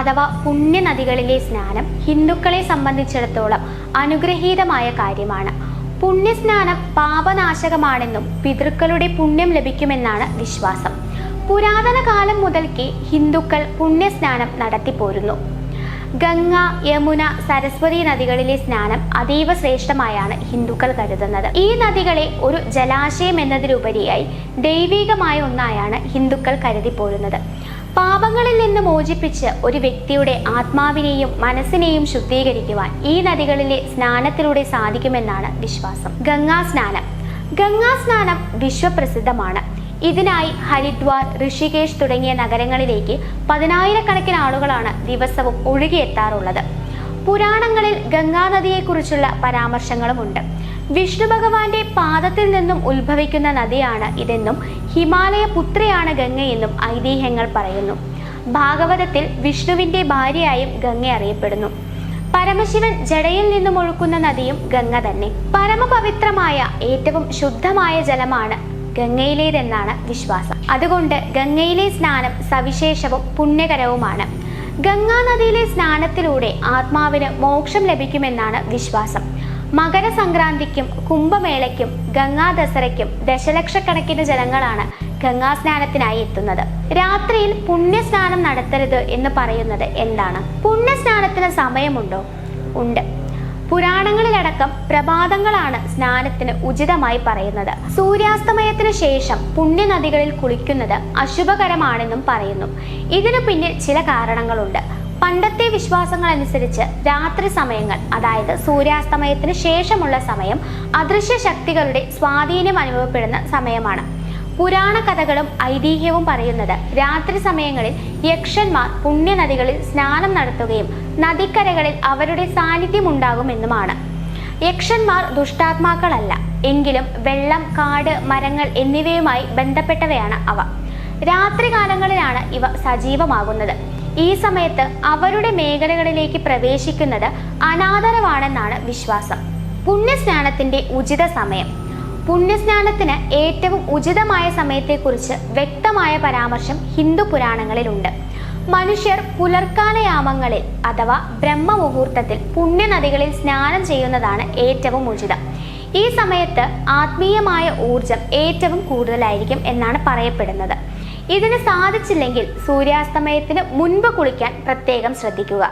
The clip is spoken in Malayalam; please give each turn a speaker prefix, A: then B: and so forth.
A: അഥവാ പുണ്യനദികളിലെ സ്നാനം ഹിന്ദുക്കളെ സംബന്ധിച്ചിടത്തോളം അനുഗ്രഹീതമായ കാര്യമാണ്. പുണ്യസ്നാനം പാപനാശകമാണെന്നും പിതൃക്കളുടെ പുണ്യം ലഭിക്കുമെന്നാണ് വിശ്വാസം. പുരാതന കാലം മുതൽക്കേ ഹിന്ദുക്കൾ പുണ്യസ്നാനം നടത്തിപ്പോരുന്നു. ഗംഗ, യമുന, സരസ്വതി നദികളിലെ സ്നാനം അതീവ ശ്രേഷ്ഠമായാണ് ഹിന്ദുക്കൾ കരുതുന്നത്. ഈ നദികളെ ഒരു ജലാശയം എന്നതിലുപരിയായി ദൈവികമായ ഒന്നായാണ് ഹിന്ദുക്കൾ കരുതിപ്പോരുന്നത്. പാപങ്ങളിൽ നിന്ന് മോചിപ്പിച്ച് ഒരു വ്യക്തിയുടെ ആത്മാവിനെയും മനസ്സിനെയും ശുദ്ധീകരിക്കുവാൻ ഈ നദികളിലെ സ്നാനത്തിലൂടെ സാധിക്കുമെന്നാണ് വിശ്വാസം. ഗംഗാസ്നാനം വിശ്വപ്രസിദ്ധമാണ്. ഇതിനായി ഹരിദ്വാർ, ഋഷികേശ് തുടങ്ങിയ നഗരങ്ങളിലേക്ക് 10,000-കണക്കിന് ആളുകളാണ് ദിവസവും ഒഴുകിയെത്താറുള്ളത്. പുരാണങ്ങളിൽ ഗംഗാനദിയെക്കുറിച്ചുള്ള പരാമർശങ്ങളുമുണ്ട്. വിഷ്ണു ഭഗവാന്റെ പാദത്തിൽ നിന്നും ഉത്ഭവിക്കുന്ന നദിയാണ് ഇതെന്നും ഹിമാലയ പുത്രിയാണ് ഗംഗയെന്നും ഐതിഹ്യങ്ങൾ പറയുന്നു. ഭാഗവതത്തിൽ വിഷ്ണുവിന്റെ ഭാര്യയായും ഗംഗ അറിയപ്പെടുന്നു. പരമശിവൻ ജടയിൽ നിന്നും ഒഴുക്കുന്ന നദിയും ഗംഗ തന്നെ. പരമപവിത്രമായ ഏറ്റവും ശുദ്ധമായ ജലമാണ് ഗംഗയിലേതെന്നാണ് വിശ്വാസം. അതുകൊണ്ട് ഗംഗയിലെ സ്നാനം സവിശേഷവും പുണ്യകരവുമാണ്. ഗംഗാനദിയിലെ സ്നാനത്തിലൂടെ ആത്മാവിന് മോക്ഷം ലഭിക്കുമെന്നാണ് വിശ്വാസം. മകരസംക്രാന്തിക്കും കുംഭമേളയ്ക്കും ഗംഗാദസറയ്ക്കും ദശലക്ഷക്കണക്കിന് ജനങ്ങളാണ് ഗംഗാസ്നാനത്തിനായി എത്തുന്നത്. രാത്രിയിൽ പുണ്യസ്നാനം നടത്തരുത് എന്ന് പറയുന്നത് എന്താണ്? പുണ്യസ്നാനത്തിന് സമയമുണ്ടോ? ഉണ്ട്. പുരാണങ്ങളിലടക്കം പ്രഭാതങ്ങളാണ് സ്നാനത്തിന് ഉചിതമായി പറയുന്നത്. സൂര്യാസ്തമയത്തിന് ശേഷം പുണ്യനദികളിൽ കുളിക്കുന്നത് അശുഭകരമാണെന്നും പറയുന്നു. ഇതിനു പിന്നിൽ ചില കാരണങ്ങളുണ്ട്. പണ്ടത്തെ വിശ്വാസങ്ങൾ അനുസരിച്ച് രാത്രി സമയങ്ങൾ, അതായത് സൂര്യാസ്തമയത്തിന് ശേഷമുള്ള സമയം, അദൃശ്യ ശക്തികളുടെ സ്വാധീനം അനുഭവപ്പെടുന്ന സമയമാണ്. പുരാണ കഥകളും ഐതിഹ്യവും പറയുന്നത് രാത്രി സമയങ്ങളിൽ യക്ഷന്മാർ പുണ്യനദികളിൽ സ്നാനം നടത്തുകയും നദിക്കരകളിൽ അവരുടെ സാന്നിധ്യം ഉണ്ടാകുമെന്നുമാണ്. യക്ഷന്മാർ ദുഷ്ടാത്മാക്കളല്ല, എങ്കിലും വെള്ളം, കാട്, മരങ്ങൾ എന്നിവയുമായി ബന്ധപ്പെട്ടവയാണ് അവ. രാത്രികാലങ്ങളിലാണ് ഇവ സജീവമാകുന്നത്. ഈ സമയത്ത് അവരുടെ മേഖലകളിലേക്ക് പ്രവേശിക്കുന്നത് അനാദരവാണെന്നാണ് വിശ്വാസം. പുണ്യസ്നാനത്തിന്റെ ഉചിത സമയം. പുണ്യസ്നാനത്തിന് ഏറ്റവും ഉചിതമായ സമയത്തെക്കുറിച്ച് വ്യക്തമായ പരാമർശം ഹിന്ദു പുരാണങ്ങളിലുണ്ട്. മനുഷ്യർ പുലർക്കാലയാമങ്ങളിൽ അഥവാ ബ്രഹ്മമുഹൂർത്തത്തിൽ പുണ്യനദികളിൽ സ്നാനം ചെയ്യുന്നതാണ് ഏറ്റവും ഉചിതം. ഈ സമയത്ത് ആത്മീയമായ ഊർജം ഏറ്റവും കൂടുതലായിരിക്കും എന്നാണ് പറയപ്പെടുന്നത്. ഇതിന് സാധിച്ചില്ലെങ്കിൽ സൂര്യാസ്തമയത്തിന് മുൻപ് കുളിക്കാൻ പ്രത്യേകം ശ്രദ്ധിക്കുക.